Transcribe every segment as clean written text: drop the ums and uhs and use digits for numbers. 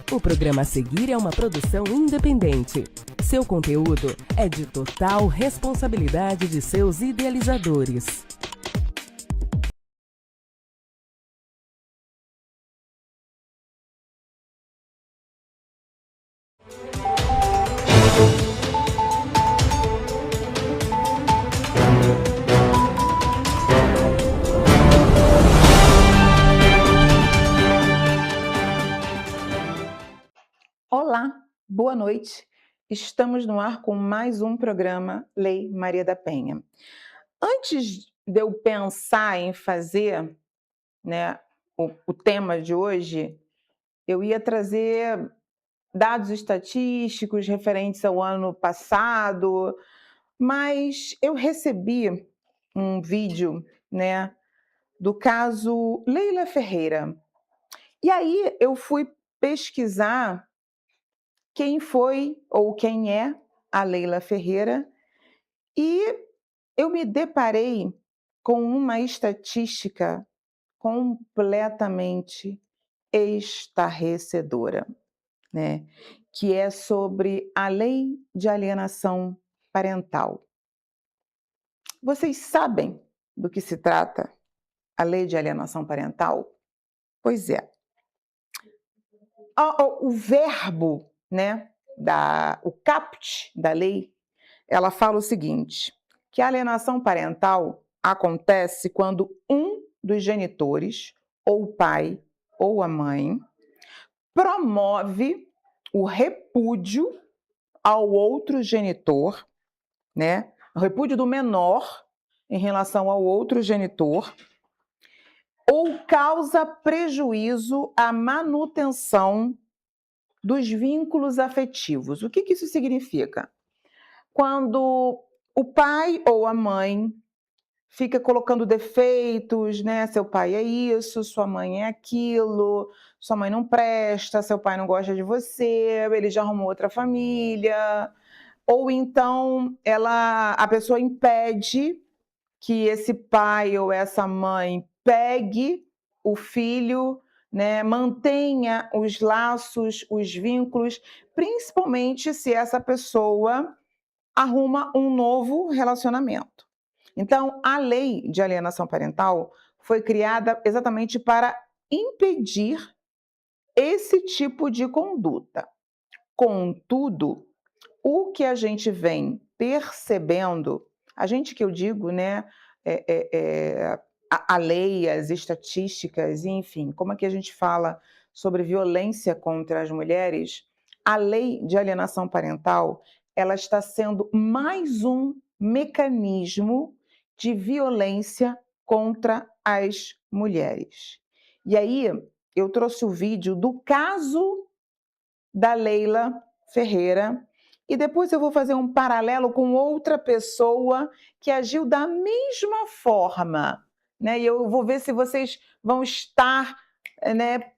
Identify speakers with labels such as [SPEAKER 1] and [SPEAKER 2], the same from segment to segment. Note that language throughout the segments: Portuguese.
[SPEAKER 1] O programa a seguir é uma produção independente. Seu conteúdo é de total responsabilidade de seus idealizadores.
[SPEAKER 2] Olá, boa noite. Estamos no ar com mais um programa Lei Maria da Penha. Antes de eu pensar em fazer, o tema de hoje, eu ia trazer dados estatísticos referentes ao ano passado, mas eu recebi um vídeo, do caso Leila Ferreira. E aí eu fui pesquisar quem foi ou quem é a Leila Ferreira e eu me deparei com uma estatística completamente estarrecedora, que é sobre a Lei de Alienação Parental. Vocês sabem do que se trata a Lei de Alienação Parental? Pois é. O verbo, o caput da lei, ela fala o seguinte, que a alienação parental acontece quando um dos genitores, ou o pai ou a mãe, promove o repúdio ao outro genitor, o repúdio do menor em relação ao outro genitor, ou causa prejuízo à manutenção dos vínculos afetivos. O que isso significa? Quando o pai ou a mãe fica colocando defeitos, seu pai é isso, sua mãe é aquilo, sua mãe não presta, seu pai não gosta de você, ele já arrumou outra família, ou então a pessoa impede que esse pai ou essa mãe pegue o filho, mantenha os laços, os vínculos, principalmente se essa pessoa arruma um novo relacionamento. Então, a Lei de Alienação Parental foi criada exatamente para impedir esse tipo de conduta. Contudo, o que a gente vem percebendo, a gente que eu digo, a lei, as estatísticas, enfim, como é que a gente fala sobre violência contra as mulheres, a Lei de Alienação Parental, ela está sendo mais um mecanismo de violência contra as mulheres. E aí, eu trouxe o vídeo do caso da Leila Ferreira, e depois eu vou fazer um paralelo com outra pessoa que agiu da mesma forma, e eu vou ver se vocês vão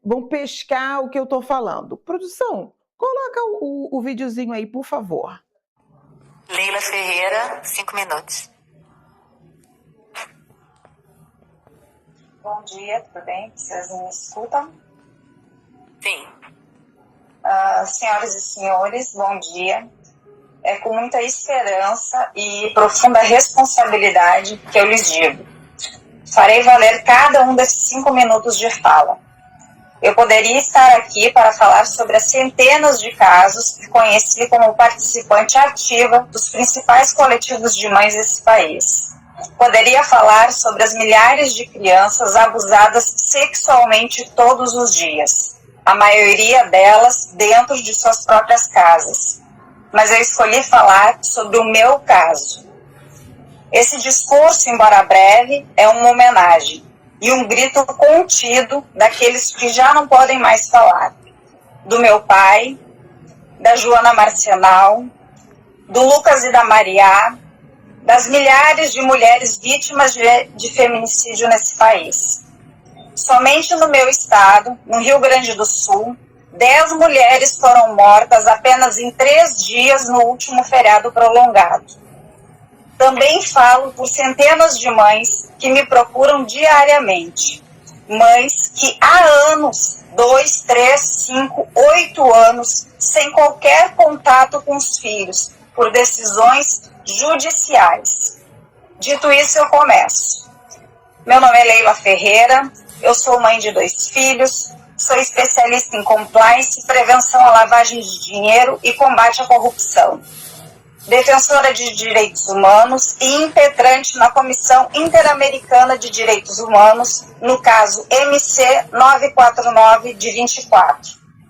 [SPEAKER 2] vão pescar o que eu estou falando. Produção, coloca o videozinho aí, por favor.
[SPEAKER 3] Leila Ferreira, 5 minutos.
[SPEAKER 4] Bom dia, tudo bem? Vocês me escutam?
[SPEAKER 3] Sim.
[SPEAKER 4] Senhoras e senhores, bom dia. É com muita esperança e profunda responsabilidade que eu lhes digo. Farei valer cada um desses 5 minutos de fala. Eu poderia estar aqui para falar sobre as centenas de casos que conheci como participante ativa dos principais coletivos de mães desse país. Poderia falar sobre as milhares de crianças abusadas sexualmente todos os dias, a maioria delas dentro de suas próprias casas. Mas eu escolhi falar sobre o meu caso. Esse discurso, embora breve, é uma homenagem e um grito contido daqueles que já não podem mais falar. Do meu pai, da Joana Marcenal, do Lucas e da Maria, das milhares de mulheres vítimas de feminicídio nesse país. Somente no meu estado, no Rio Grande do Sul, 10 mulheres foram mortas apenas em 3 dias no último feriado prolongado. Também falo por centenas de mães que me procuram diariamente. Mães que há anos, 2, 3, 5, 8 anos, sem qualquer contato com os filhos, por decisões judiciais. Dito isso, eu começo. Meu nome é Leila Ferreira, eu sou mãe de 2 filhos, sou especialista em compliance, prevenção à lavagem de dinheiro e combate à corrupção. Defensora de direitos humanos e impetrante na Comissão Interamericana de Direitos Humanos, no caso MC 949 de 24,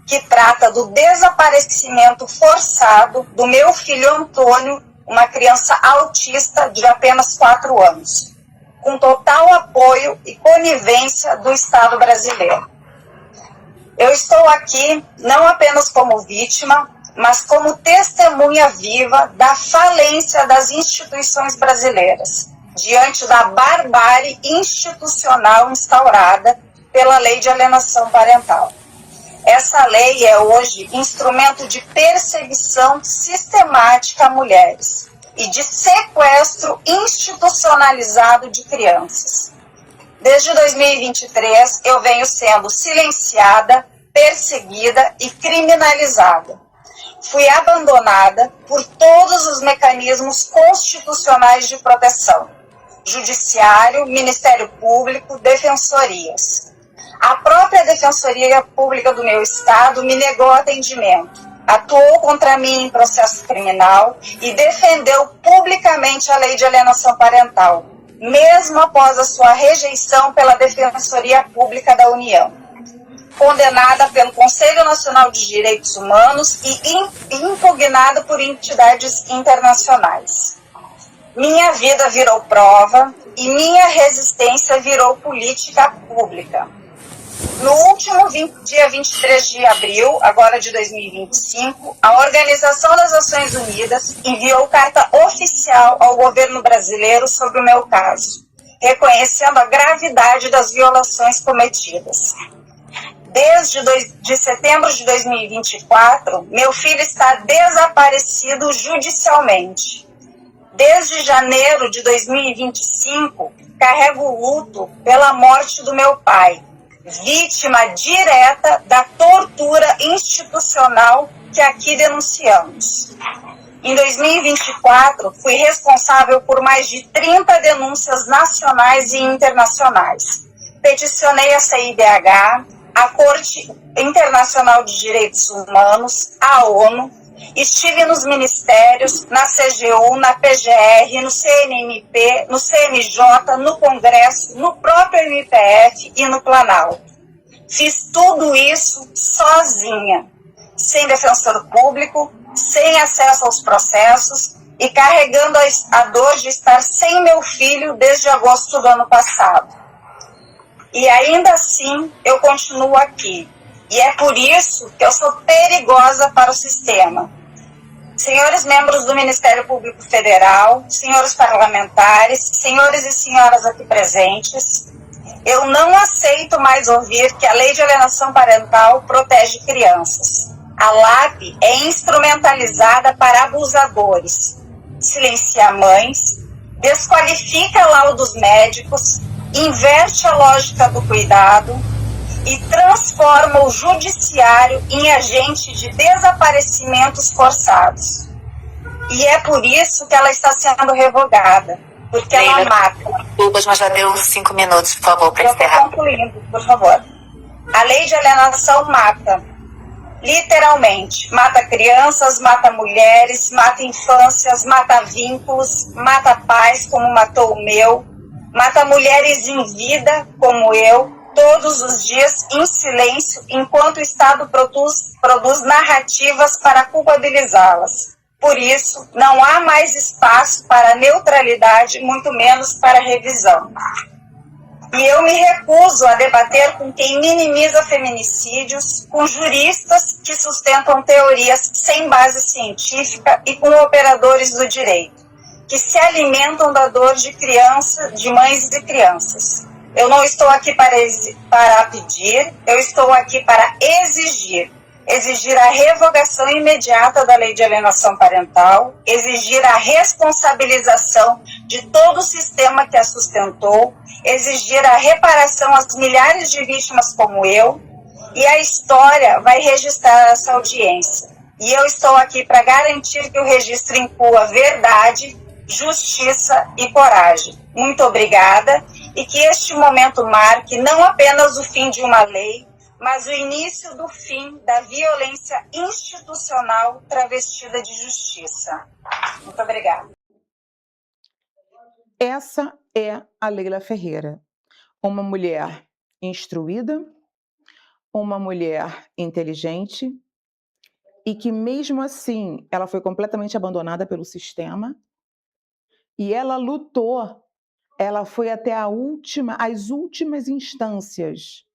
[SPEAKER 4] que trata do desaparecimento forçado do meu filho Antônio, uma criança autista de apenas 4 anos, com total apoio e conivência do Estado brasileiro. Eu estou aqui não apenas como vítima, mas como testemunha viva da falência das instituições brasileiras, diante da barbárie institucional instaurada pela Lei de Alienação Parental. Essa lei é hoje instrumento de perseguição sistemática a mulheres e de sequestro institucionalizado de crianças. Desde 2023, eu venho sendo silenciada, perseguida e criminalizada. Fui abandonada por todos os mecanismos constitucionais de proteção: Judiciário, Ministério Público, defensorias. A própria Defensoria Pública do meu estado me negou atendimento, atuou contra mim em processo criminal e defendeu publicamente a Lei de Alienação Parental, mesmo após a sua rejeição pela Defensoria Pública da União. Condenada pelo Conselho Nacional de Direitos Humanos e impugnada por entidades internacionais. Minha vida virou prova e minha resistência virou política pública. No último dia 23 de abril, agora de 2025, a Organização das Nações Unidas enviou carta oficial ao governo brasileiro sobre o meu caso, reconhecendo a gravidade das violações cometidas. Desde setembro de 2024, meu filho está desaparecido judicialmente. Desde janeiro de 2025, carrego o luto pela morte do meu pai, vítima direta da tortura institucional que aqui denunciamos. Em 2024, fui responsável por mais de 30 denúncias nacionais e internacionais. Peticionei a CIDH, a Corte Internacional de Direitos Humanos, a ONU, estive nos ministérios, na CGU, na PGR, no CNMP, no CNJ, no Congresso, no próprio MPF e no Planalto. Fiz tudo isso sozinha, sem defensor público, sem acesso aos processos e carregando a dor de estar sem meu filho desde agosto do ano passado. E ainda assim, eu continuo aqui. E é por isso que eu sou perigosa para o sistema. Senhores membros do Ministério Público Federal, senhores parlamentares, senhores e senhoras aqui presentes, eu não aceito mais ouvir que a Lei de Alienação Parental protege crianças. A LAP é instrumentalizada para abusadores, silencia mães, desqualifica laudos médicos, inverte a lógica do cuidado e transforma o judiciário em agente de desaparecimentos forçados. E é por isso que ela está sendo revogada, porque Leila, ela mata.
[SPEAKER 3] Desculpas, mas já deu 5 minutos, por favor, para encerrar.
[SPEAKER 4] Eu estou concluindo, por favor. A lei de alienação mata, literalmente, mata crianças, mata mulheres, mata infâncias, mata vínculos, mata pais, como matou o meu, mata mulheres em vida, como eu, todos os dias em silêncio, enquanto o Estado produz narrativas para culpabilizá-las. Por isso, não há mais espaço para neutralidade, muito menos para revisão. E eu me recuso a debater com quem minimiza feminicídios, com juristas que sustentam teorias sem base científica e com operadores do direito, que se alimentam da dor de de mães e crianças. Eu não estou aqui para pedir, eu estou aqui para exigir. exigir a revogação imediata da lei de alienação parental, exigir a responsabilização de todo o sistema que a sustentou, exigir a reparação às milhares de vítimas como eu, e a história vai registrar essa audiência. E eu estou aqui para garantir que o registro inclua verdade, justiça e coragem. Muito obrigada, e que este momento marque não apenas o fim de uma lei, mas o início do fim da violência institucional travestida de justiça. Muito obrigada.
[SPEAKER 2] Essa é a Leila Ferreira, uma mulher instruída, uma mulher inteligente e que mesmo assim ela foi completamente abandonada pelo sistema e ela lutou, ela foi até as últimas instâncias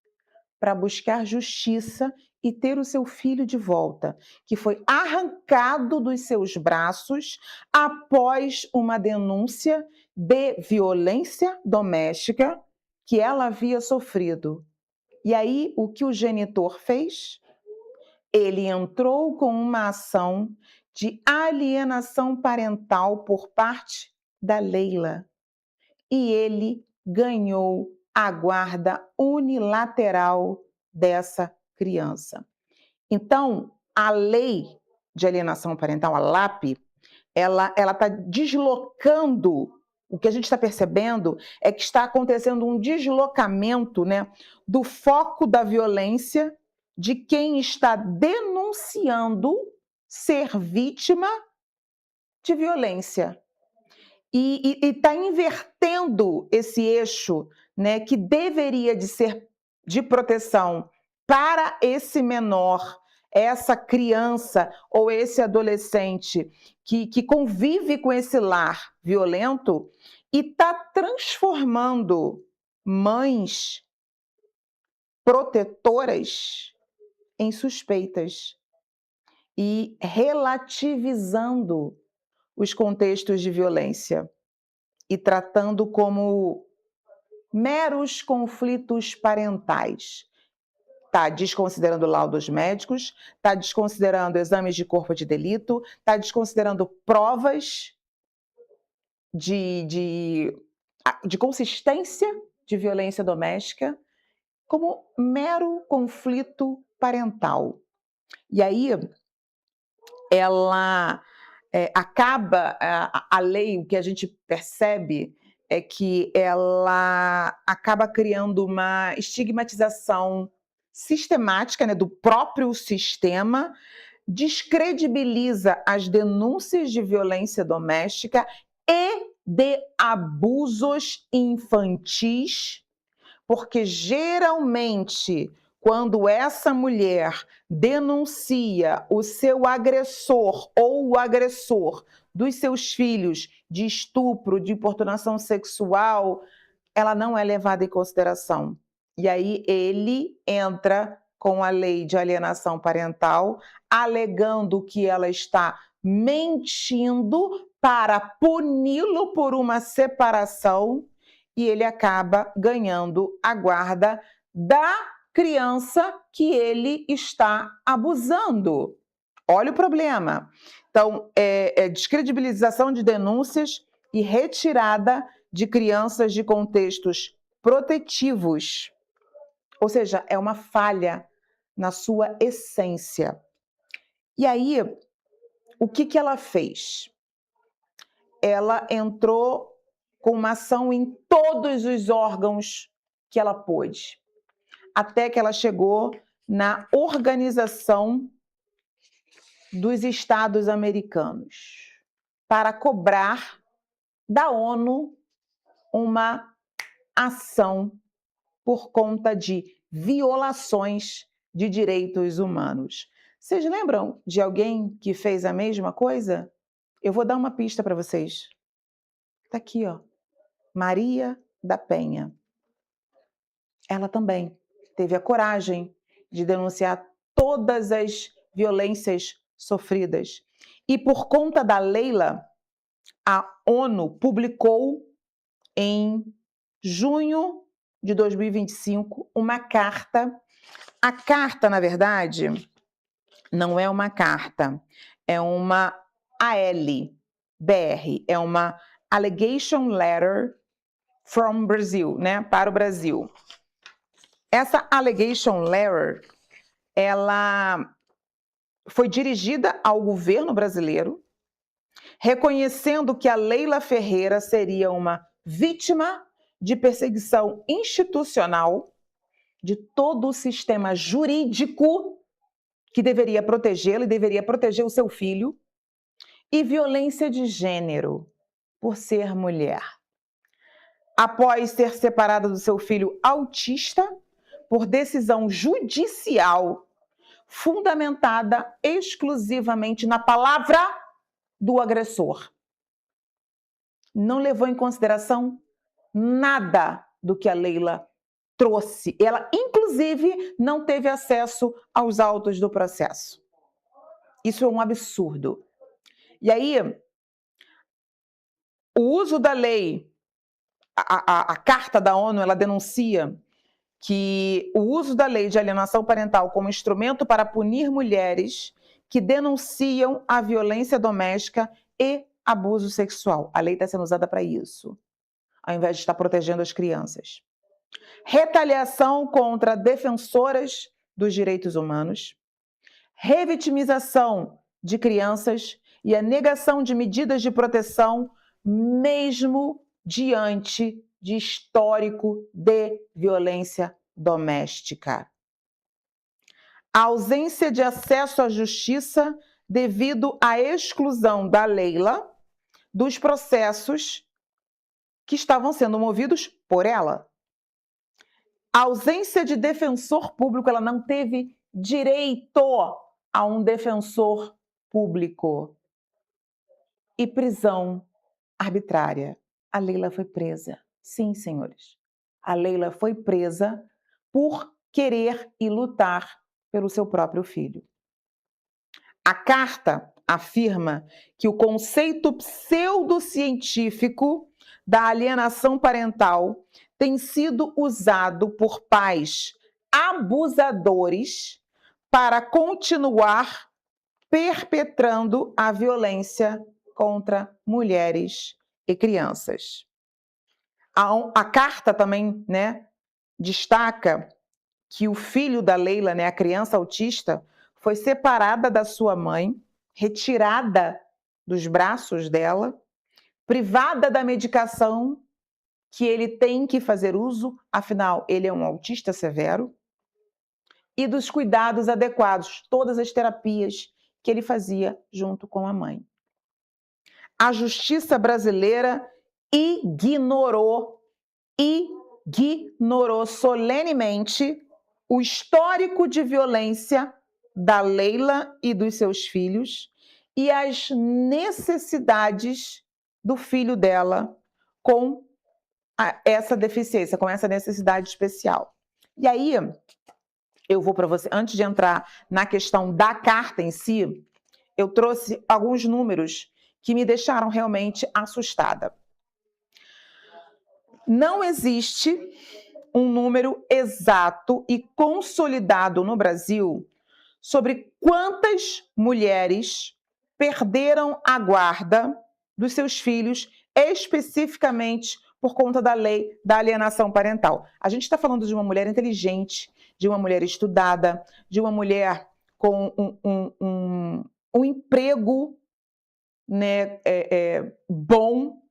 [SPEAKER 2] para buscar justiça e ter o seu filho de volta, que foi arrancado dos seus braços após uma denúncia de violência doméstica que ela havia sofrido. E aí, o que o genitor fez? Ele entrou com uma ação de alienação parental por parte da Leila. E ele ganhou a guarda unilateral dessa criança. Então, a lei de alienação parental, a LAP, ela está deslocando, o que a gente está percebendo é que está acontecendo um deslocamento, né, do foco da violência de quem está denunciando ser vítima de violência. E está invertendo esse eixo, né, que deveria de ser de proteção para esse menor, essa criança ou esse adolescente que convive com esse lar violento e está transformando mães protetoras em suspeitas e relativizando os contextos de violência e tratando como meros conflitos parentais. Está desconsiderando laudos médicos, está desconsiderando exames de corpo de delito, está desconsiderando provas de consistência de violência doméstica como mero conflito parental. E aí, ela acaba, a lei, o que a gente percebe é que ela acaba criando uma estigmatização sistemática, né, do próprio sistema, descredibiliza as denúncias de violência doméstica e de abusos infantis, porque geralmente quando essa mulher denuncia o seu agressor ou o agressor dos seus filhos de estupro, de importunação sexual, ela não é levada em consideração. E aí ele entra com a lei de alienação parental, alegando que ela está mentindo para puni-lo por uma separação, e ele acaba ganhando a guarda da criança que ele está abusando. Olha o problema. Então, descredibilização de denúncias e retirada de crianças de contextos protetivos. Ou seja, é uma falha na sua essência. E aí, o que ela fez? Ela entrou com uma ação em todos os órgãos que ela pôde, até que ela chegou na Organização dos Estados Americanos para cobrar da ONU uma ação por conta de violações de direitos humanos. Vocês lembram de alguém que fez a mesma coisa? Eu vou dar uma pista para vocês. Está aqui, ó. Maria da Penha. Ela também teve a coragem de denunciar todas as violências sofridas. E por conta da Leila, a ONU publicou em junho de 2025 uma carta. A carta, na verdade, não é uma carta, é uma AL-BR, é uma Allegation Letter from Brazil, né, para o Brasil. Essa Allegation Letter, ela foi dirigida ao governo brasileiro, reconhecendo que a Leila Ferreira seria uma vítima de perseguição institucional de todo o sistema jurídico que deveria protegê-la e deveria proteger o seu filho, e violência de gênero por ser mulher. Após ser separada do seu filho autista por decisão judicial fundamentada exclusivamente na palavra do agressor. Não levou em consideração nada do que a Leila trouxe. Ela, inclusive, não teve acesso aos autos do processo. Isso é um absurdo. E aí, o uso da lei, a Carta da ONU, ela denuncia que o uso da lei de alienação parental como instrumento para punir mulheres que denunciam a violência doméstica e abuso sexual. A lei está sendo usada para isso, ao invés de estar protegendo as crianças. Retaliação contra defensoras dos direitos humanos, revitimização de crianças e a negação de medidas de proteção, mesmo diante de histórico de violência doméstica. A ausência de acesso à justiça devido à exclusão da Leila dos processos que estavam sendo movidos por ela. A ausência de defensor público, ela não teve direito a um defensor público. E prisão arbitrária. A Leila foi presa. Sim, senhores. A Leila foi presa por querer e lutar pelo seu próprio filho. A carta afirma que o conceito pseudocientífico da alienação parental tem sido usado por pais abusadores para continuar perpetrando a violência contra mulheres e crianças. A carta também, né, destaca que o filho da Leila, né, a criança autista, foi separada da sua mãe, retirada dos braços dela, privada da medicação que ele tem que fazer uso, afinal, ele é um autista severo, e dos cuidados adequados, todas as terapias que ele fazia junto com a mãe. A justiça brasileira ignorou solenemente o histórico de violência da Leila e dos seus filhos e as necessidades do filho dela com essa deficiência, com essa necessidade especial. E aí, eu vou para você, antes de entrar na questão da carta em si, eu trouxe alguns números que me deixaram realmente assustada. Não existe um número exato e consolidado no Brasil sobre quantas mulheres perderam a guarda dos seus filhos, especificamente por conta da lei da alienação parental. A gente está falando de uma mulher inteligente, de uma mulher estudada, de uma mulher com um emprego, né, bom.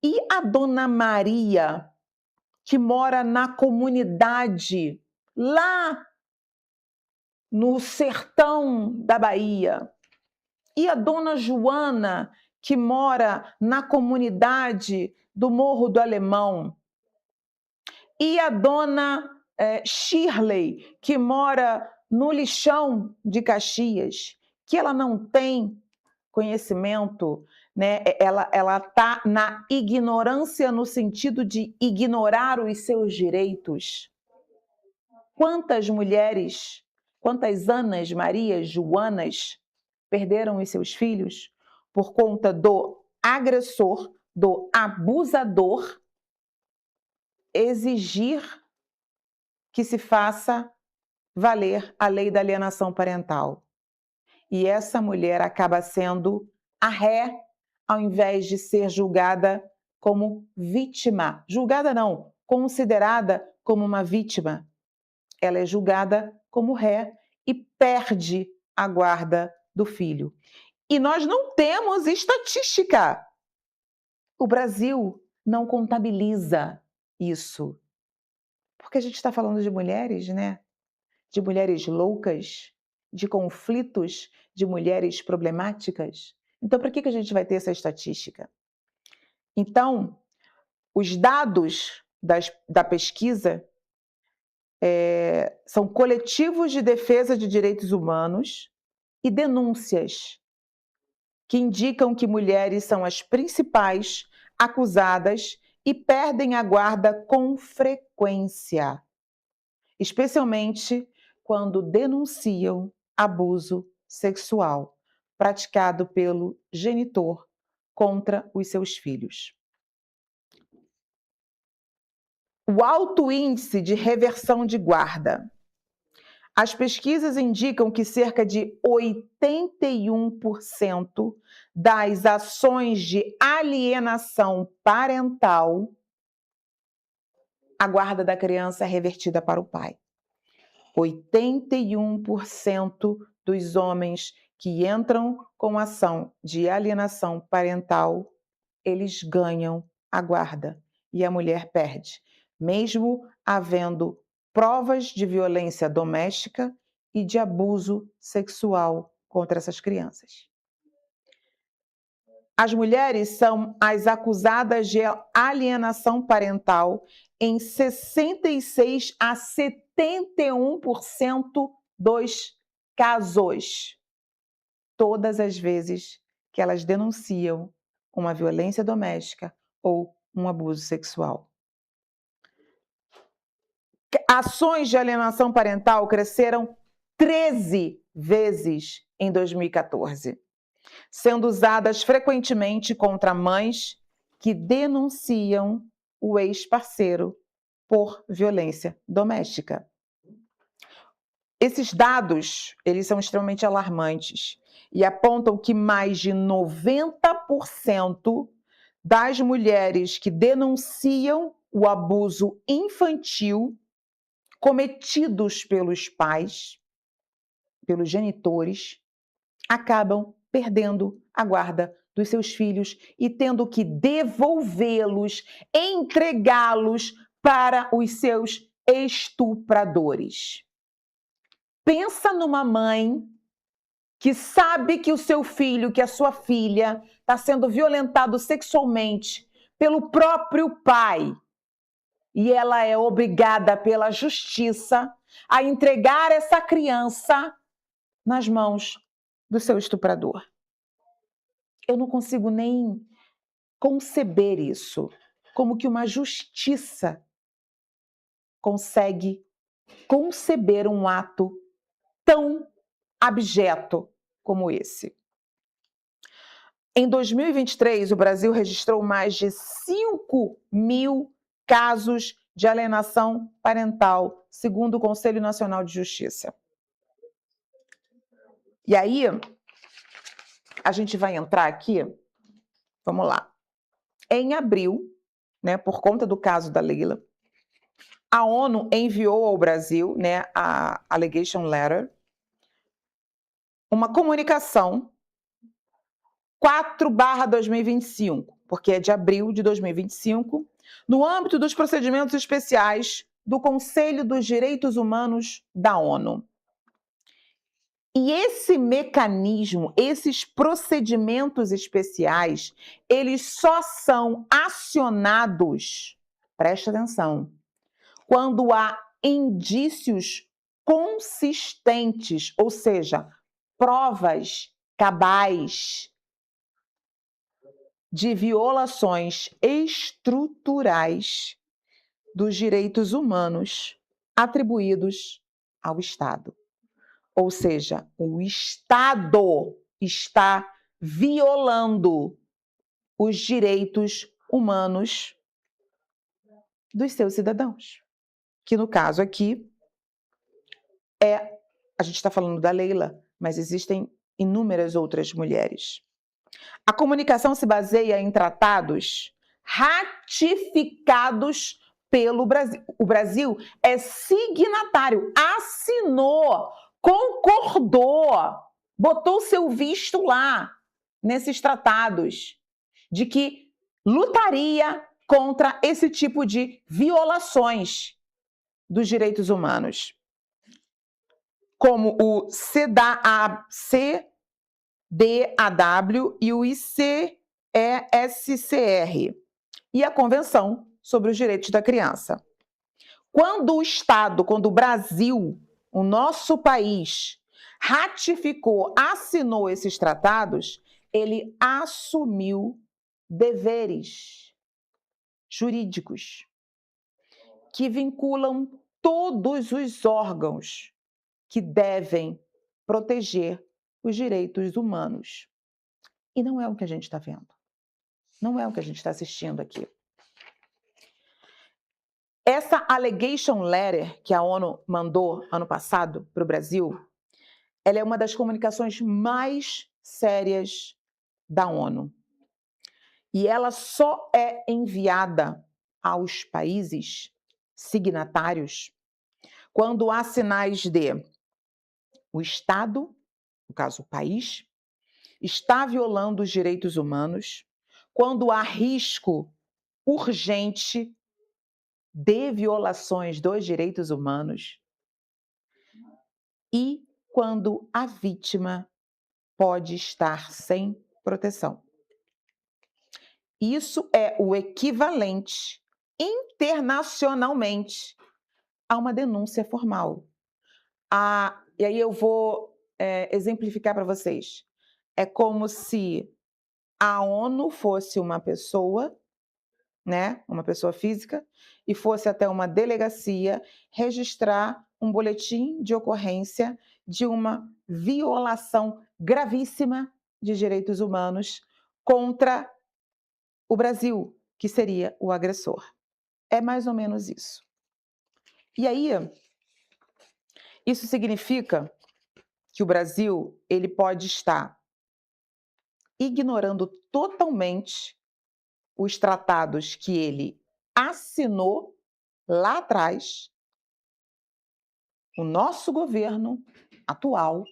[SPEAKER 2] E a dona Maria, que mora na comunidade, lá no sertão da Bahia. E a dona Joana, que mora na comunidade do Morro do Alemão. E a dona Shirley, que mora no Lixão de Caxias, que ela não tem conhecimento, né? Ela está na ignorância no sentido de ignorar os seus direitos. Quantas mulheres, quantas Anas, Marias, Joanas perderam os seus filhos por conta do agressor, do abusador, exigir que se faça valer a lei da alienação parental. E essa mulher acaba sendo a ré, ao invés de ser julgada como vítima. Julgada não, considerada como uma vítima. Ela é julgada como ré e perde a guarda do filho. E nós não temos estatística. O Brasil não contabiliza isso. Porque a gente está falando de mulheres, né? De mulheres loucas, de conflitos, de mulheres problemáticas. Então, para que a gente vai ter essa estatística? Então, os dados da pesquisa são coletivos de defesa de direitos humanos e denúncias que indicam que mulheres são as principais acusadas e perdem a guarda com frequência, especialmente quando denunciam abuso sexual praticado pelo genitor contra os seus filhos. O alto índice de reversão de guarda. As pesquisas indicam que cerca de 81% das ações de alienação parental, a guarda da criança é revertida para o pai. 81% dos homens que entram com ação de alienação parental, eles ganham a guarda e a mulher perde, mesmo havendo provas de violência doméstica e de abuso sexual contra essas crianças. As mulheres são as acusadas de alienação parental em 66 a 71% dos casos. Todas as vezes que elas denunciam uma violência doméstica ou um abuso sexual. Ações de alienação parental cresceram 13 vezes em 2014, sendo usadas frequentemente contra mães que denunciam o ex-parceiro por violência doméstica. Esses dados, eles são extremamente alarmantes e apontam que mais de 90% das mulheres que denunciam o abuso infantil cometidos pelos pais, pelos genitores, acabam perdendo a guarda dos seus filhos e tendo que devolvê-los, entregá-los para os seus estupradores. Pensa numa mãe que sabe que o seu filho, que a sua filha, está sendo violentado sexualmente pelo próprio pai. E ela é obrigada pela justiça a entregar essa criança nas mãos do seu estuprador. Eu não consigo nem conceber isso. Como que uma justiça consegue conceber um ato tão abjeto como esse? Em 2023, o Brasil registrou mais de 5.000 casos de alienação parental, segundo o Conselho Nacional de Justiça. E aí, a gente vai entrar aqui, vamos lá. Em abril, né, por conta do caso da Leila, a ONU enviou ao Brasil, né, a Allegation Letter, uma comunicação 4/2025, porque é de abril de 2025, no âmbito dos procedimentos especiais do Conselho dos Direitos Humanos da ONU. E esse mecanismo, esses procedimentos especiais, eles só são acionados, presta atenção, quando há indícios consistentes, ou seja, provas cabais de violações estruturais dos direitos humanos atribuídos ao Estado. Ou seja, o Estado está violando os direitos humanos dos seus cidadãos, que no caso aqui A gente está falando da Leila, mas existem inúmeras outras mulheres. A comunicação se baseia em tratados ratificados pelo Brasil. O Brasil é signatário, assinou, concordou, botou seu visto lá, nesses tratados, de que lutaria contra esse tipo de violações dos direitos humanos, como o CEDAW e o ICESCR, e a Convenção sobre os Direitos da Criança. Quando o Brasil, o nosso país, ratificou, assinou esses tratados, ele assumiu deveres jurídicos que vinculam todos os órgãos que devem proteger os direitos humanos. E não é o que a gente está vendo. Não é o que a gente está assistindo aqui. Essa allegation letter que a ONU mandou ano passado para o Brasil, ela é uma das comunicações mais sérias da ONU. E ela só é enviada aos países signatários quando há sinais de o Estado, no caso o país, está violando os direitos humanos, quando há risco urgente de violações dos direitos humanos e quando a vítima pode estar sem proteção. Isso é o equivalente internacionalmente a uma denúncia formal. E aí eu vou exemplificar para vocês. É como se a ONU fosse uma pessoa, né, uma pessoa física, e fosse até uma delegacia registrar um boletim de ocorrência de uma violação gravíssima de direitos humanos contra o Brasil, que seria o agressor. É mais ou menos isso. E aí, isso significa que o Brasil ele pode estar ignorando totalmente os tratados que ele assinou lá atrás. O nosso governo atual,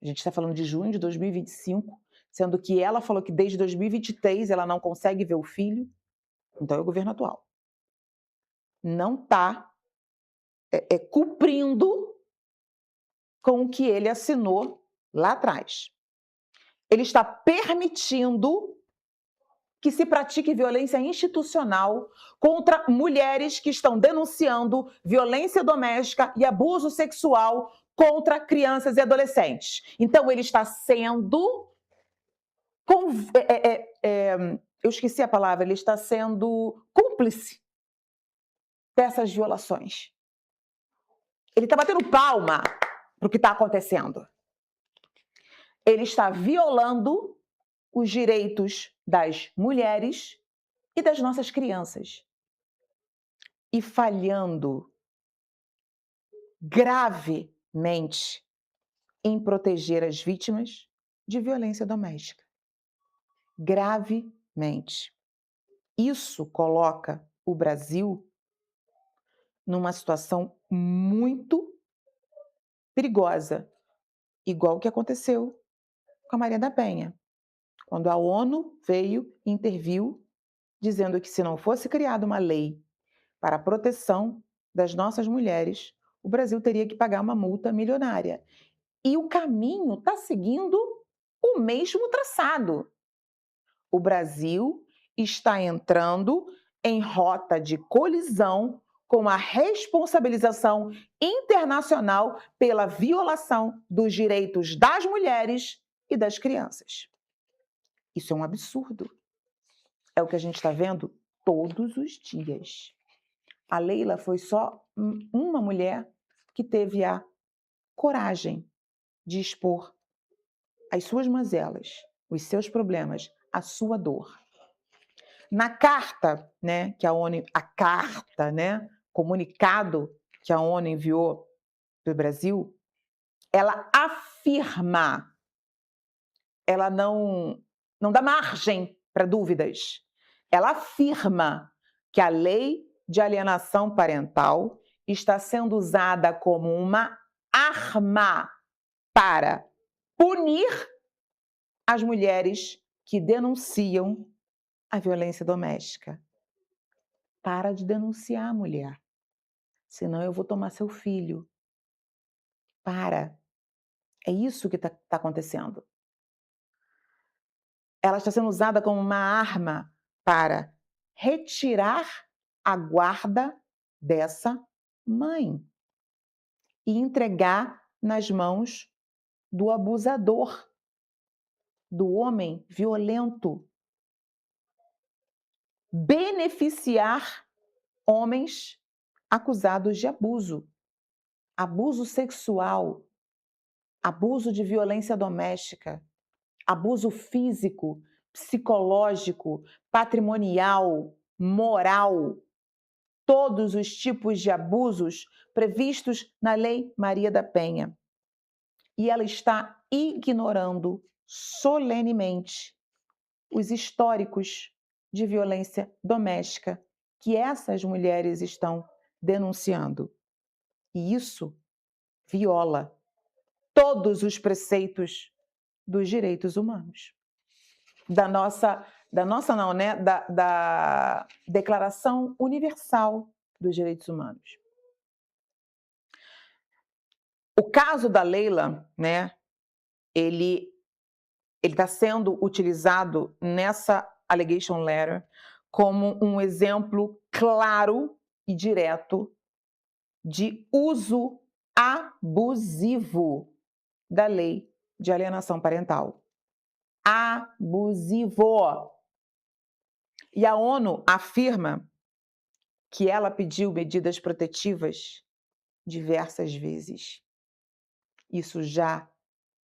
[SPEAKER 2] a gente está falando de junho de 2025, sendo que ela falou que desde 2023 ela não consegue ver o filho, então é o governo atual. Não está cumprindo com o que ele assinou lá atrás. Ele está permitindo que se pratique violência institucional contra mulheres que estão denunciando violência doméstica e abuso sexual contra crianças e adolescentes. Então, ele está sendo... eu esqueci a palavra, ele está sendo cúmplice dessas violações. Ele está batendo palma para o que está acontecendo. Ele está violando os direitos das mulheres e das nossas crianças. E falhando gravemente em proteger as vítimas de violência doméstica. Gravemente. Isso coloca o Brasil numa situação muito perigosa, igual o que aconteceu com a Maria da Penha, quando a ONU veio e interviu, dizendo que se não fosse criada uma lei para a proteção das nossas mulheres, o Brasil teria que pagar uma multa milionária. E o caminho está seguindo o mesmo traçado. O Brasil está entrando em rota de colisão com a responsabilização internacional pela violação dos direitos das mulheres e das crianças. Isso é um absurdo. É o que a gente está vendo todos os dias. A Leila foi só uma mulher que teve a coragem de expor as suas mazelas, os seus problemas, a sua dor. Na carta, né, que a ONU, comunicado que a ONU enviou do Brasil, ela afirma, ela não dá margem para dúvidas. Ela afirma que a lei de alienação parental está sendo usada como uma arma para punir as mulheres que denunciam a violência doméstica. Para de denunciar, mulher, senão eu vou tomar seu filho. Para. É isso que está acontecendo. Ela está sendo usada como uma arma para retirar a guarda dessa mãe e entregar nas mãos do abusador, do homem violento. Beneficiar homens acusados de abuso sexual, abuso de violência doméstica, abuso físico, psicológico, patrimonial, moral, todos os tipos de abusos previstos na Lei Maria da Penha. E ela está ignorando solenemente os históricos de violência doméstica que essas mulheres estão denunciando. E isso viola todos os preceitos dos direitos humanos. Da Declaração Universal dos Direitos Humanos. O caso da Leila, né, ele está sendo utilizado nessa allegation letter como um exemplo claro e direto de uso abusivo da lei de alienação parental. Abusivo. E a ONU afirma que ela pediu medidas protetivas diversas vezes. Isso já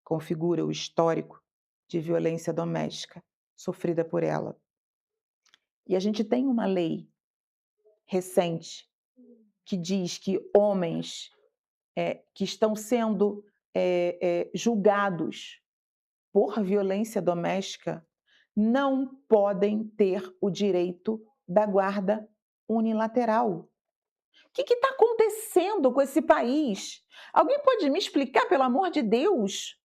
[SPEAKER 2] configura o histórico de violência doméstica sofrida por ela. E a gente tem uma lei recente que diz que homens que estão sendo julgados por violência doméstica não podem ter o direito da guarda unilateral. O que está acontecendo com esse país? Alguém pode me explicar, pelo amor de Deus?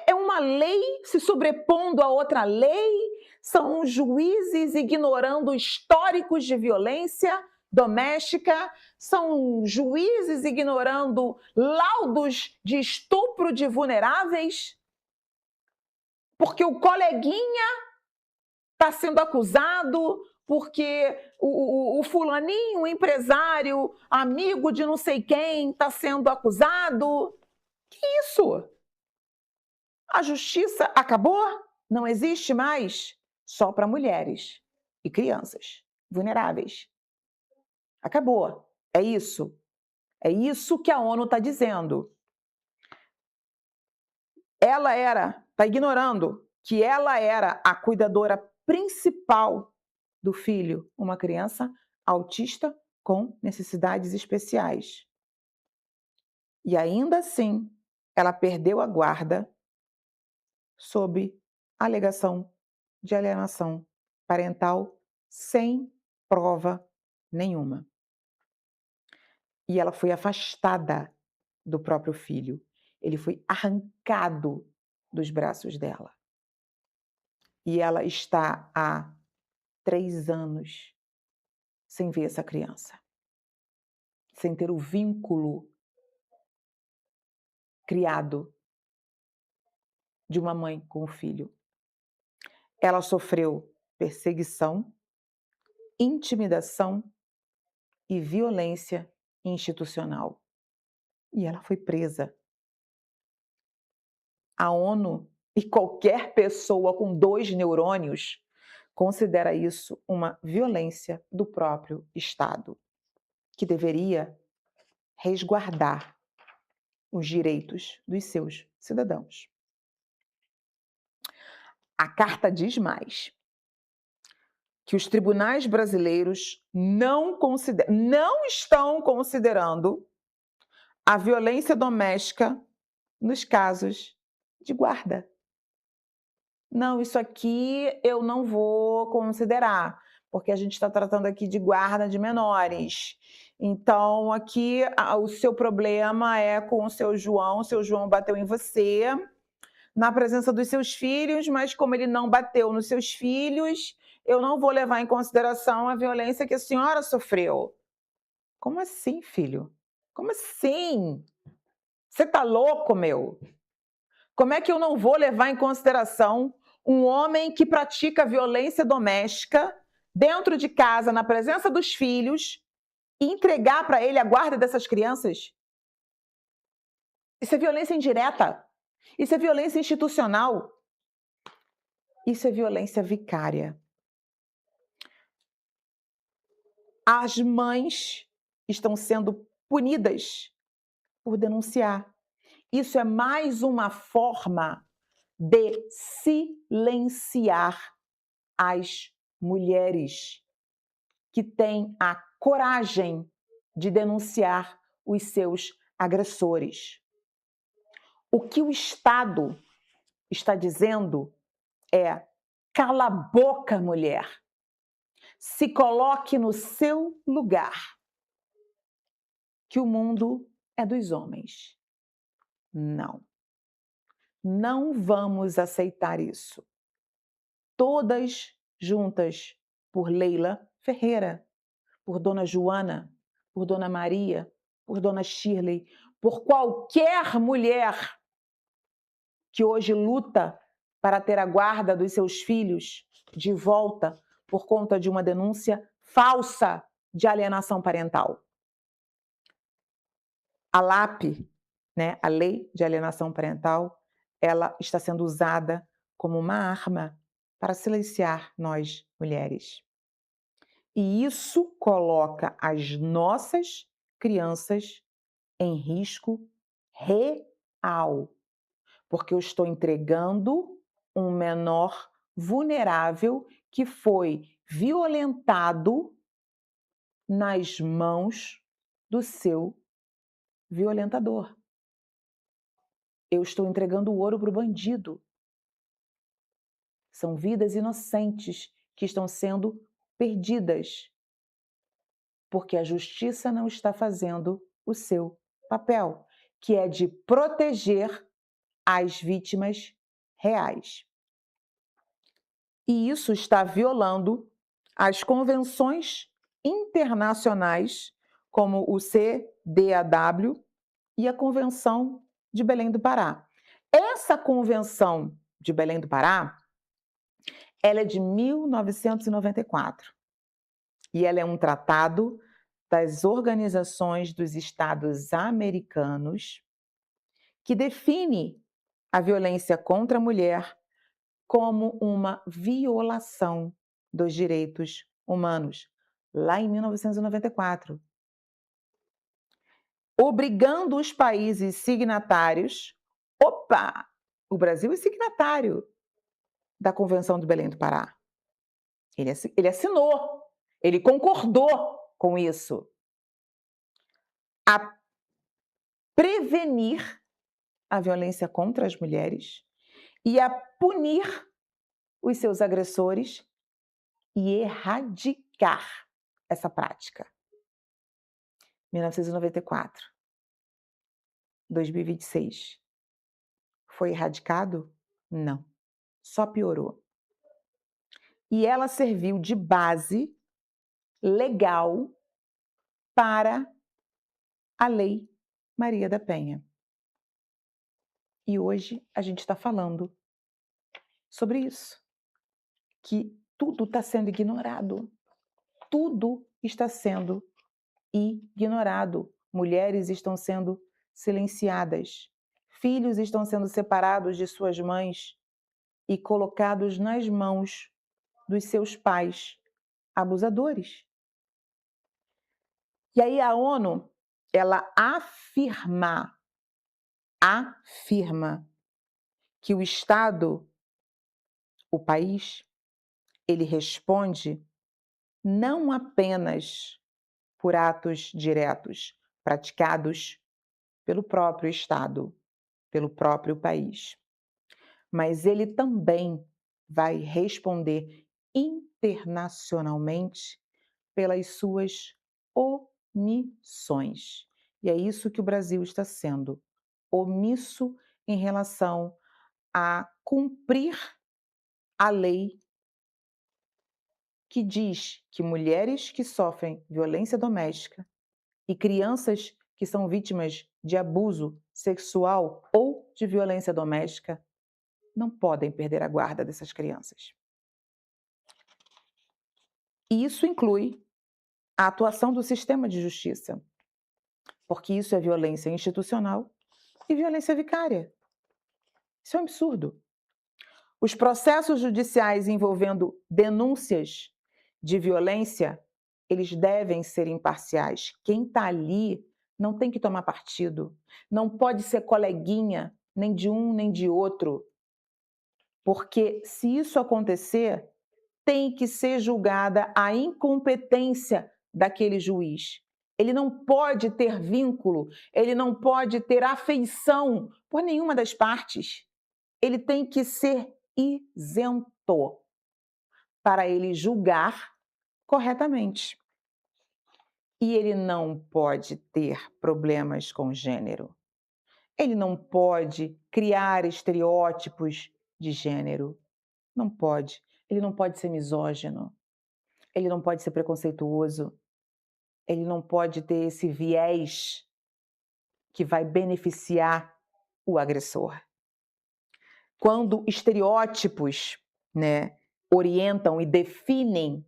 [SPEAKER 2] É uma lei se sobrepondo a outra lei? São juízes ignorando históricos de violência doméstica? São juízes ignorando laudos de estupro de vulneráveis? Porque o coleguinha está sendo acusado, porque o fulaninho, o empresário, amigo de não sei quem, está sendo acusado. Que isso? A justiça acabou? Não existe mais? Só para mulheres e crianças vulneráveis. Acabou. É isso. É isso que a ONU está dizendo. Ela está ignorando que ela era a cuidadora principal do filho, uma criança autista com necessidades especiais. E ainda assim, ela perdeu a guarda sob alegação de alienação parental sem prova nenhuma. E ela foi afastada do próprio filho. Ele foi arrancado dos braços dela. E ela está há 3 anos sem ver essa criança, sem ter o vínculo criado de uma mãe com o filho. Ela sofreu perseguição, intimidação e violência institucional. E ela foi presa. A ONU e qualquer pessoa com 2 neurônios considera isso uma violência do próprio Estado, que deveria resguardar os direitos dos seus cidadãos. A carta diz mais, que os tribunais brasileiros não estão considerando a violência doméstica nos casos de guarda. Não, isso aqui eu não vou considerar, porque a gente está tratando aqui de guarda de menores. Então, aqui o seu problema é com o seu João bateu em você na presença dos seus filhos, mas como ele não bateu nos seus filhos, eu não vou levar em consideração a violência que a senhora sofreu. Como assim, filho? Como assim? Você tá louco, meu? Como é que eu não vou levar em consideração um homem que pratica violência doméstica dentro de casa, na presença dos filhos, e entregar para ele a guarda dessas crianças? Isso é violência indireta. Isso é violência institucional. Isso é violência vicária. As mães estão sendo punidas por denunciar. Isso é mais uma forma de silenciar as mulheres que têm a coragem de denunciar os seus agressores. O que o Estado está dizendo é: cala a boca, mulher. Se coloque no seu lugar. Que o mundo é dos homens. Não. Não vamos aceitar isso. Todas juntas por Leila Ferreira, por Dona Joana, por Dona Maria, por Dona Shirley, por qualquer mulher que hoje luta para ter a guarda dos seus filhos de volta por conta de uma denúncia falsa de alienação parental. A LAP, né, a Lei de Alienação Parental, ela está sendo usada como uma arma para silenciar nós, mulheres. E isso coloca as nossas crianças em risco real, porque eu estou entregando um menor vulnerável que foi violentado nas mãos do seu violentador. Eu estou entregando o ouro para o bandido. São vidas inocentes que estão sendo perdidas, porque a justiça não está fazendo o seu papel, que é de proteger as vítimas reais. E isso está violando as convenções internacionais, como o CDAW e a Convenção de Belém do Pará. Essa Convenção de Belém do Pará, ela é de 1994 e ela é um tratado das Organizações dos Estados Americanos que define a violência contra a mulher como uma violação dos direitos humanos, lá em 1994. Obrigando os países signatários, o Brasil é signatário da Convenção de Belém do Pará. Ele assinou, ele concordou com isso. A prevenir a violência contra as mulheres e a punir os seus agressores e erradicar essa prática. 1994, 2026. Foi erradicado? Não. Só piorou. E ela serviu de base legal para a Lei Maria da Penha. E hoje a gente está falando sobre isso, que tudo está sendo ignorado. Tudo está sendo ignorado. Mulheres estão sendo silenciadas. Filhos estão sendo separados de suas mães e colocados nas mãos dos seus pais abusadores. E aí a ONU, ela afirma que o Estado, o país, ele responde não apenas por atos diretos praticados pelo próprio Estado, pelo próprio país. Mas ele também vai responder internacionalmente pelas suas omissões. E é isso que o Brasil está sendo, omisso em relação a cumprir a lei que diz que mulheres que sofrem violência doméstica e crianças que são vítimas de abuso sexual ou de violência doméstica não podem perder a guarda dessas crianças. E isso inclui a atuação do sistema de justiça, porque isso é violência institucional e violência vicária. Isso é um absurdo. Os processos judiciais envolvendo denúncias de violência, eles devem ser imparciais. Quem está ali não tem que tomar partido, não pode ser coleguinha nem de um nem de outro, porque se isso acontecer, tem que ser julgada a incompetência daquele juiz. Ele não pode ter vínculo, ele não pode ter afeição por nenhuma das partes. Ele tem que ser isento para ele julgar corretamente. E ele não pode ter problemas com gênero. Ele não pode criar estereótipos de gênero. Não pode. Ele não pode ser misógino. Ele não pode ser preconceituoso. Ele não pode ter esse viés que vai beneficiar o agressor. Quando estereótipos, orientam e definem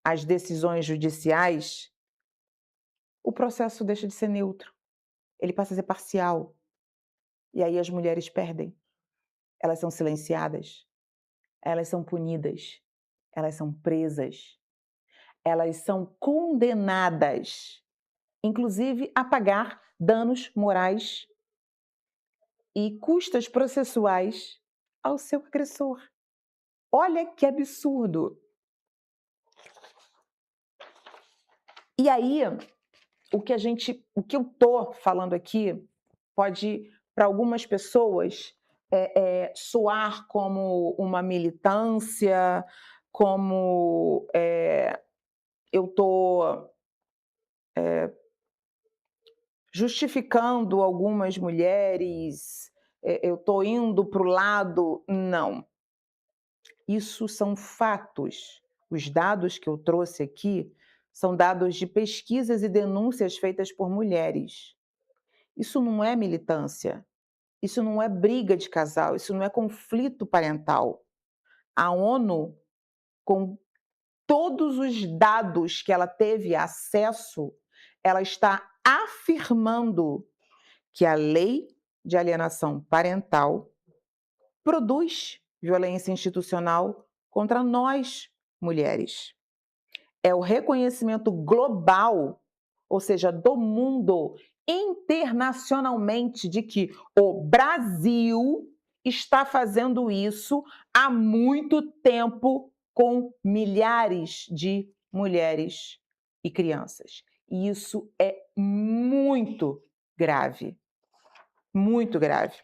[SPEAKER 2] as decisões judiciais, o processo deixa de ser neutro. Ele passa a ser parcial. E aí as mulheres perdem. Elas são silenciadas. Elas são punidas. Elas são presas. Elas são condenadas, inclusive a pagar danos morais e custas processuais ao seu agressor. Olha que absurdo! E aí, o que eu estou falando aqui pode, para algumas pessoas, soar como uma militância, como eu estou justificando algumas mulheres, eu estou indo para o lado. Não. Isso são fatos. Os dados que eu trouxe aqui são dados de pesquisas e denúncias feitas por mulheres. Isso não é militância, isso não é briga de casal, isso não é conflito parental. A ONU, com todos os dados que ela teve acesso, ela está afirmando que a lei de alienação parental produz violência institucional contra nós, mulheres. É o reconhecimento global, ou seja, do mundo, internacionalmente, de que o Brasil está fazendo isso há muito tempo com milhares de mulheres e crianças. E isso é muito grave. Muito grave.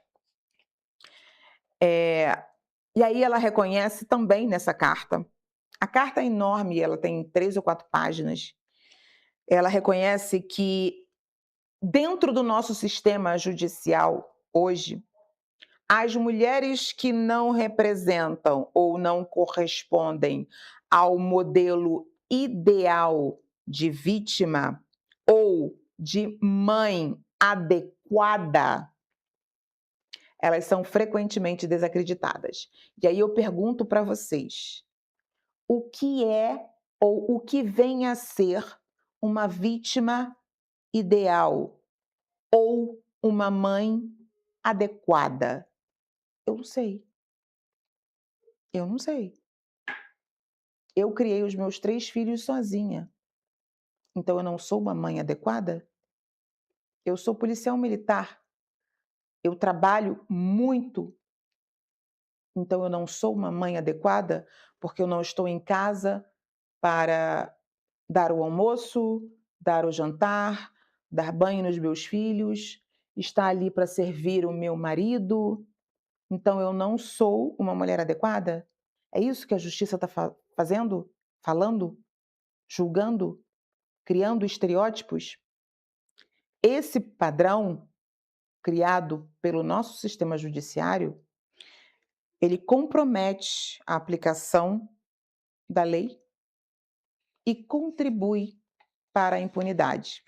[SPEAKER 2] E aí ela reconhece também nessa carta. A carta é enorme, ela tem 3 ou 4 páginas. Ela reconhece que dentro do nosso sistema judicial hoje, as mulheres que não representam ou não correspondem ao modelo ideal de vítima ou de mãe adequada, elas são frequentemente desacreditadas. E aí eu pergunto para vocês, o que é ou o que vem a ser uma vítima ideal ou uma mãe adequada? Eu não sei. Eu não sei. Eu criei os meus 3 filhos sozinha. Então eu não sou uma mãe adequada? Eu sou policial militar. Eu trabalho muito. Então eu não sou uma mãe adequada porque eu não estou em casa para dar o almoço, dar o jantar, dar banho nos meus filhos. está ali para servir o meu marido, então eu não sou uma mulher adequada? É isso que a justiça está fazendo? Falando? Julgando? Criando estereótipos? Esse padrão criado pelo nosso sistema judiciário, ele compromete a aplicação da lei e contribui para a impunidade.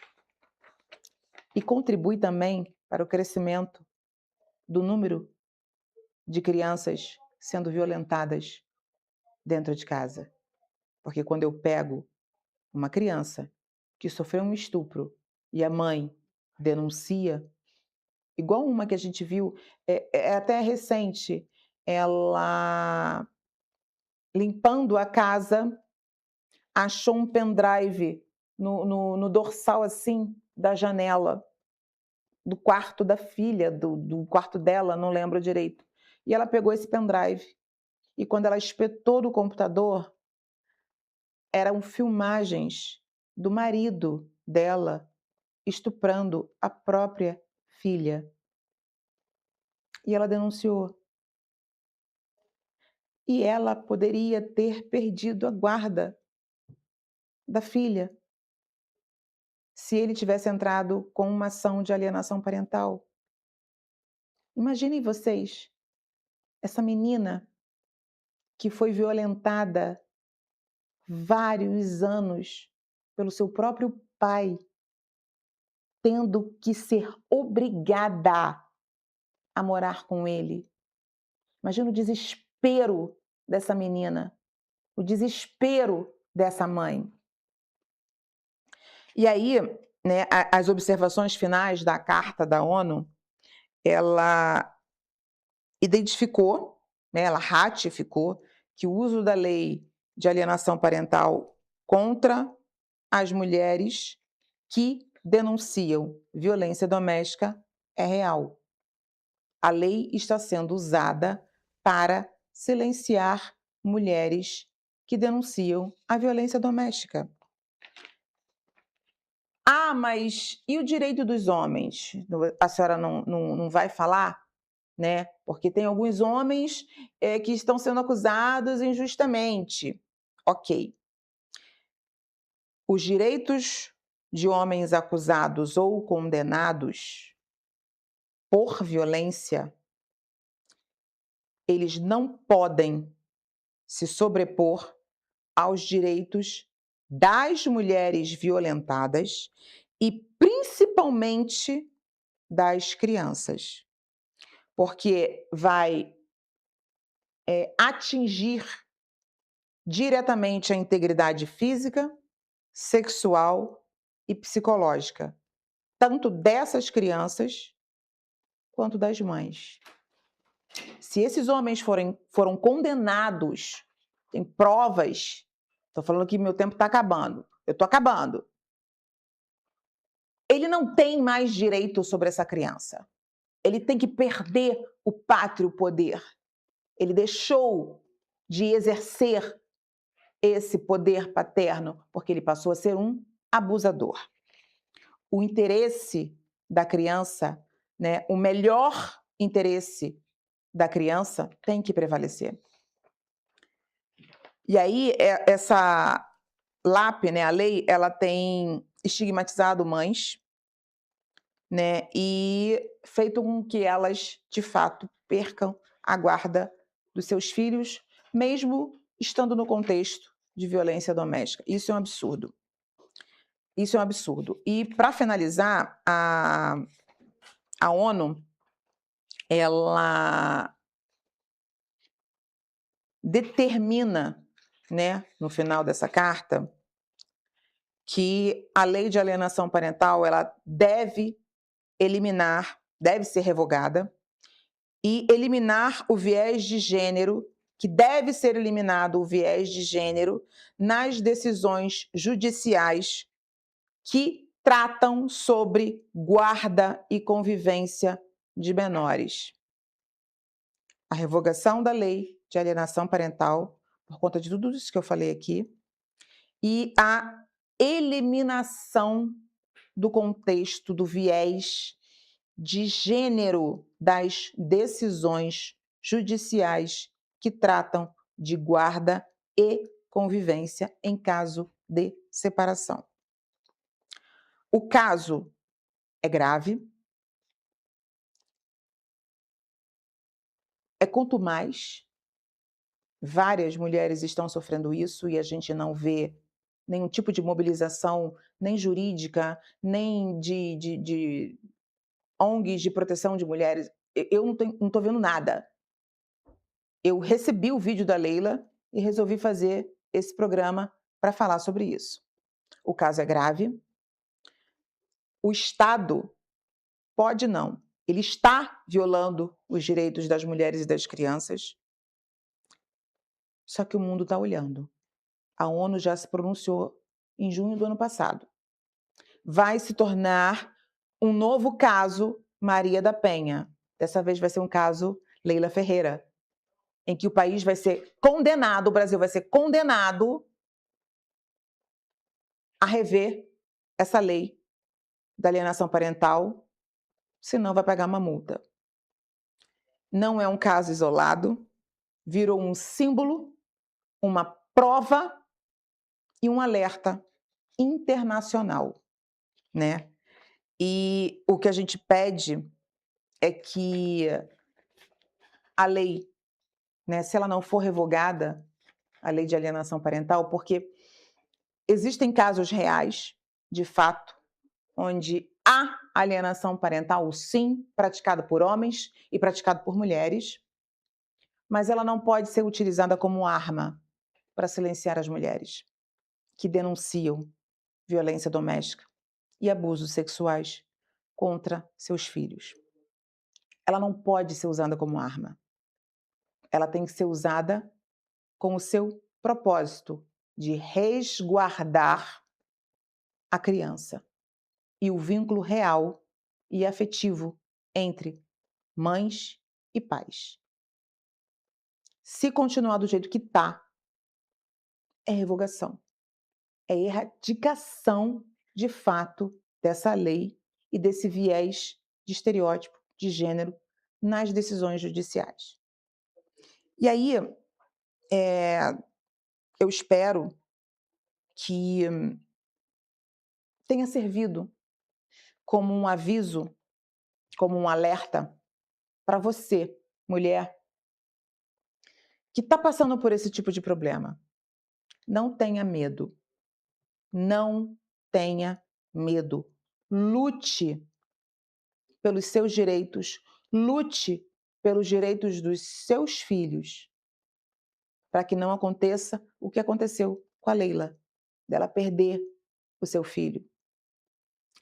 [SPEAKER 2] E contribui também para o crescimento do número de crianças sendo violentadas dentro de casa. Porque quando eu pego uma criança que sofreu um estupro e a mãe denuncia, igual uma que a gente viu, é até recente, ela limpando a casa, achou um pendrive no dorsal assim da janela do quarto da filha, do quarto dela, não lembro direito. E ela pegou esse pendrive e quando ela espetou do computador, eram filmagens do marido dela estuprando a própria filha. E ela denunciou. E ela poderia ter perdido a guarda da filha se ele tivesse entrado com uma ação de alienação parental. Imaginem vocês, essa menina que foi violentada vários anos pelo seu próprio pai, tendo que ser obrigada a morar com ele. Imagina o desespero dessa menina, o desespero dessa mãe. E aí, né, as observações finais da Carta da ONU, ela identificou, né, ela ratificou que o uso da lei de alienação parental contra as mulheres que denunciam violência doméstica é real. A lei está sendo usada para silenciar mulheres que denunciam a violência doméstica. Ah, mas e o direito dos homens? A senhora não vai falar? Né? Porque tem alguns homens que estão sendo acusados injustamente. Ok. Os direitos de homens acusados ou condenados por violência, eles não podem se sobrepor aos direitos das mulheres violentadas e principalmente das crianças, porque vai atingir diretamente a integridade física, sexual e psicológica, tanto dessas crianças quanto das mães. Se esses homens foram condenados, tem provas, estou falando que meu tempo está acabando, eu estou acabando. Ele não tem mais direito sobre essa criança. Ele tem que perder o pátrio poder. Ele deixou de exercer esse poder paterno porque ele passou a ser um abusador. O interesse da criança, né, o melhor interesse da criança tem que prevalecer. E aí, essa LAP, né, a lei, ela tem estigmatizado mães, né, e feito com que elas, de fato, percam a guarda dos seus filhos, mesmo estando no contexto de violência doméstica. Isso é um absurdo. Isso é um absurdo. E, para finalizar, a ONU, ela determina, né, no final dessa carta, que a lei de alienação parental ela deve ser revogada e eliminar o viés de gênero, que deve ser eliminado o viés de gênero nas decisões judiciais que tratam sobre guarda e convivência de menores. A revogação da lei de alienação parental, por conta de tudo isso que eu falei aqui, e a eliminação do contexto do viés de gênero das decisões judiciais que tratam de guarda e convivência em caso de separação. O caso é grave, é contumaz, várias mulheres estão sofrendo isso e a gente não vê nenhum tipo de mobilização, nem jurídica, nem de ONGs de proteção de mulheres. Eu não estou vendo nada. Eu recebi o vídeo da Leila e resolvi fazer esse programa para falar sobre isso. O caso é grave. O Estado pode não. Ele está violando os direitos das mulheres e das crianças. Só que o mundo está olhando. A ONU já se pronunciou em junho do ano passado. Vai se tornar um novo caso Maria da Penha. Dessa vez vai ser um caso Leila Ferreira, em que o país vai ser condenado, o Brasil vai ser condenado a rever essa lei da alienação parental, senão vai pagar uma multa. Não é um caso isolado, virou um símbolo, uma prova e um alerta internacional, né? E o que a gente pede é que a lei, né, se ela não for revogada, a lei de alienação parental, porque existem casos reais, de fato, onde há alienação parental, sim, praticada por homens e praticada por mulheres, mas ela não pode ser utilizada como arma para silenciar as mulheres que denunciam violência doméstica e abusos sexuais contra seus filhos. Ela não pode ser usada como arma. Ela tem que ser usada com o seu propósito de resguardar a criança e o vínculo real e afetivo entre mães e pais. Se continuar do jeito que está, é revogação. É erradicação, de fato, dessa lei e desse viés de estereótipo de gênero nas decisões judiciais. E aí, eu espero que tenha servido como um aviso, como um alerta para você, mulher, que está passando por esse tipo de problema. Não tenha medo. Não tenha medo. Lute pelos seus direitos, lute pelos direitos dos seus filhos, para que não aconteça o que aconteceu com a Leila, dela perder o seu filho.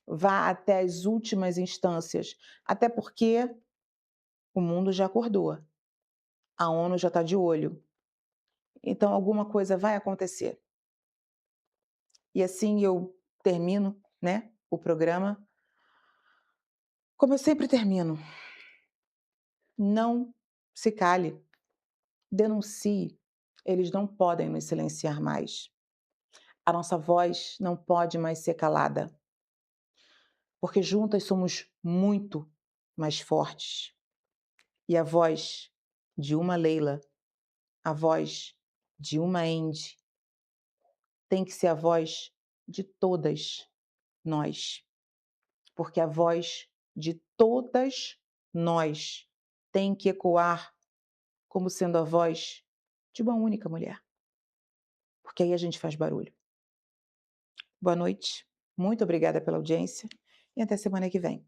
[SPEAKER 2] Vá até as últimas instâncias, até porque o mundo já acordou, a ONU já está de olho, então alguma coisa vai acontecer. E assim eu termino, né, o programa, como eu sempre termino. Não se cale, denuncie, eles não podem nos silenciar mais. A nossa voz não pode mais ser calada, porque juntas somos muito mais fortes. E a voz de uma Leila, a voz de uma Andy, tem que ser a voz de todas nós, porque a voz de todas nós tem que ecoar como sendo a voz de uma única mulher, porque aí a gente faz barulho. Boa noite, muito obrigada pela audiência e até semana que vem.